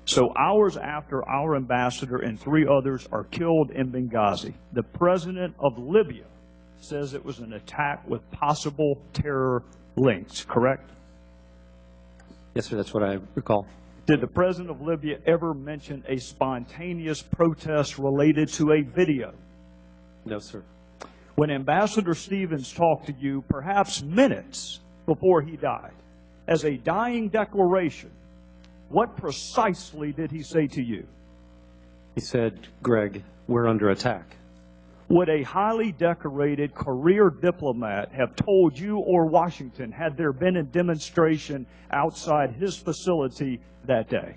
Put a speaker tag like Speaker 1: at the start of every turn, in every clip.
Speaker 1: So hours after our ambassador and 3 others are killed in Benghazi, the president of Libya says it was an attack with possible terror links, correct?
Speaker 2: Yes, sir, that's what I recall.
Speaker 1: Did the president of Libya ever mention a spontaneous protest related to a video?
Speaker 2: No, sir.
Speaker 1: When Ambassador Stevens talked to you, perhaps minutes before he died, as a dying declaration, what precisely did he say to you?
Speaker 2: He said, Greg, we're under attack.
Speaker 1: Would a highly decorated career diplomat have told you or Washington had there been a demonstration outside his facility that day?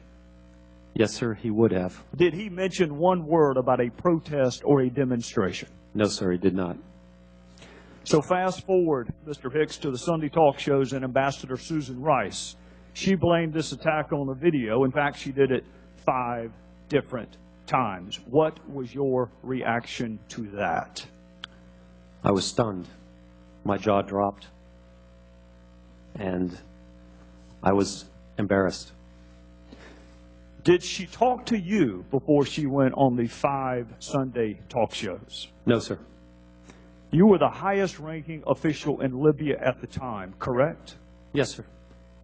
Speaker 2: Yes, sir, he would have.
Speaker 1: Did he mention one word about a protest or a demonstration?
Speaker 2: No, sir, he did not.
Speaker 1: So fast forward, Mr. Hicks, to the Sunday talk shows and Ambassador Susan Rice. She blamed this attack on the video. In fact, she did it 5 different times. What was your reaction to that?
Speaker 2: I was stunned. My jaw dropped. And I was embarrassed.
Speaker 1: Did she talk to you before she went on the 5 Sunday talk shows?
Speaker 2: No, sir.
Speaker 1: You were the highest ranking official in Libya at the time, correct?
Speaker 2: Yes, sir.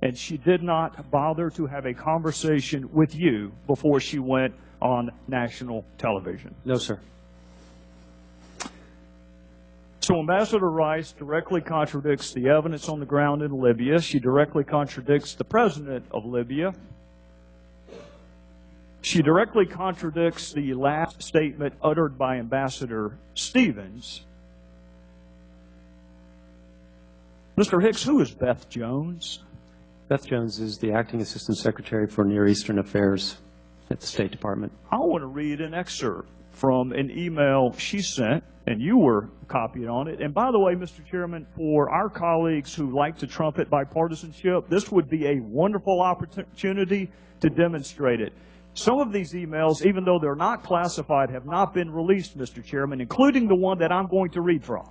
Speaker 1: And she did not bother to have a conversation with you before she went on national television?
Speaker 2: No, sir.
Speaker 1: So Ambassador Rice directly contradicts the evidence on the ground in Libya. She directly contradicts the president of Libya. She directly contradicts the last statement uttered by Ambassador Stevens. Mr. Hicks, who is Beth Jones?
Speaker 2: Beth Jones is the Acting Assistant Secretary for Near Eastern Affairs at the State Department.
Speaker 1: I want to read an excerpt from an email she sent, and you were copied on it. And by the way, Mr. Chairman, for our colleagues who like to trumpet bipartisanship, this would be a wonderful opportunity to demonstrate it. Some of these emails, even though they're not classified, have not been released, Mr. Chairman, including the one that I'm going to read from.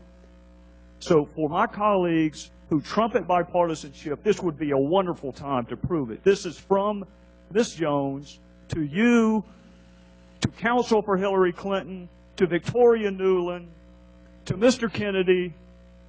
Speaker 1: So for my colleagues who trumpet bipartisanship, this would be a wonderful time to prove it. This is from Ms. Jones to you, to counsel for Hillary Clinton, to Victoria Nuland, to Mr. Kennedy,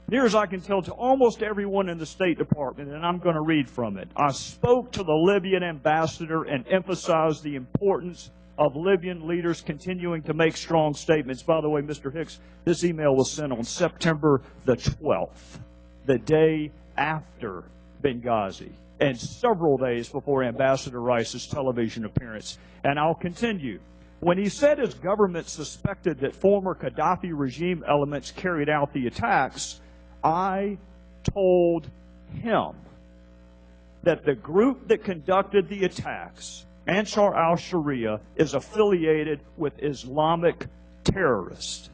Speaker 1: near as I can tell, to almost everyone in the State Department, and I'm going to read from it. I spoke to the Libyan ambassador and emphasized the importance of Libyan leaders continuing to make strong statements. By the way, Mr. Hicks, this email was sent on September the 12th, the day after Benghazi, and several days before Ambassador Rice's television appearance. And I'll continue. When he said his government suspected that former Gaddafi regime elements carried out the attacks, I told him that the group that conducted the attacks, Ansar al-Sharia, is affiliated with Islamic terrorists.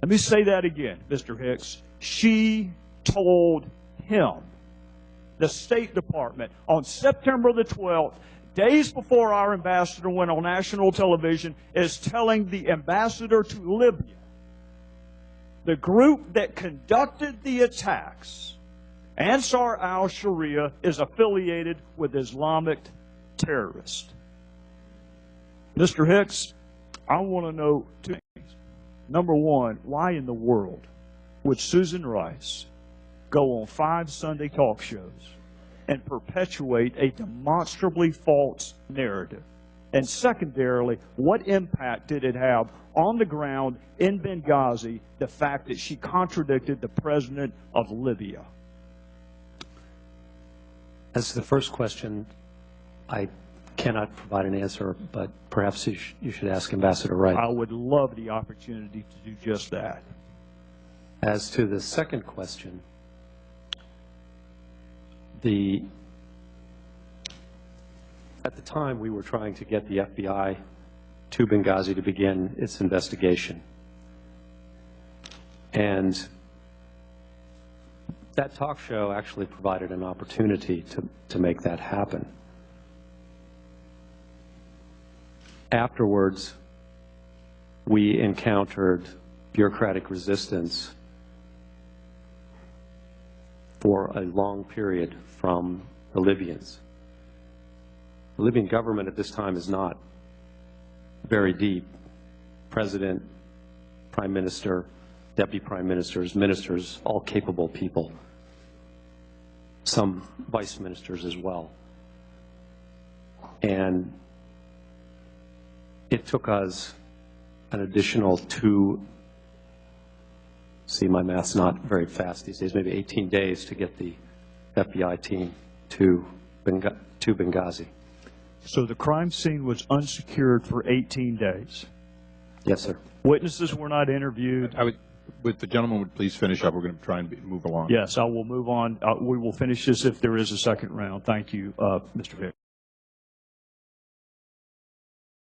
Speaker 1: Let me say that again, Mr. Hicks. She told him, the State Department, on September the 12th, days before our ambassador went on national television, is telling the ambassador to Libya, the group that conducted the attacks, Ansar al-Sharia, is affiliated with Islamic terrorists. Mr. Hicks, I want to know 2 things. Number one, why in the world would Susan Rice go on 5 Sunday talk shows and perpetuate a demonstrably false narrative? And secondarily, what impact did it have on the ground in Benghazi, the fact that she contradicted the president of Libya?
Speaker 2: As to the first question, I cannot provide an answer, but perhaps you should ask Ambassador Wright.
Speaker 1: I would love the opportunity to do just that.
Speaker 2: As to the second question, at the time we were trying to get the FBI to Benghazi to begin its investigation. And that talk show actually provided an opportunity to make that happen. Afterwards, we encountered bureaucratic resistance for a long period from the Libyans. The Libyan government at this time is not very deep. President, prime minister, deputy prime ministers, ministers, all capable people. Some vice ministers as well. And it took us an additional see, my math's not very fast these days, maybe 18 days to get the FBI team to Benghazi.
Speaker 1: So the crime scene was unsecured for 18 days.
Speaker 2: Yes, sir.
Speaker 1: Witnesses were not interviewed.
Speaker 3: Would the gentleman would please finish up? We're going to try and move along.
Speaker 1: Yes, I will move on. We will finish this if there is a second round. Thank you, Mr. Hicks.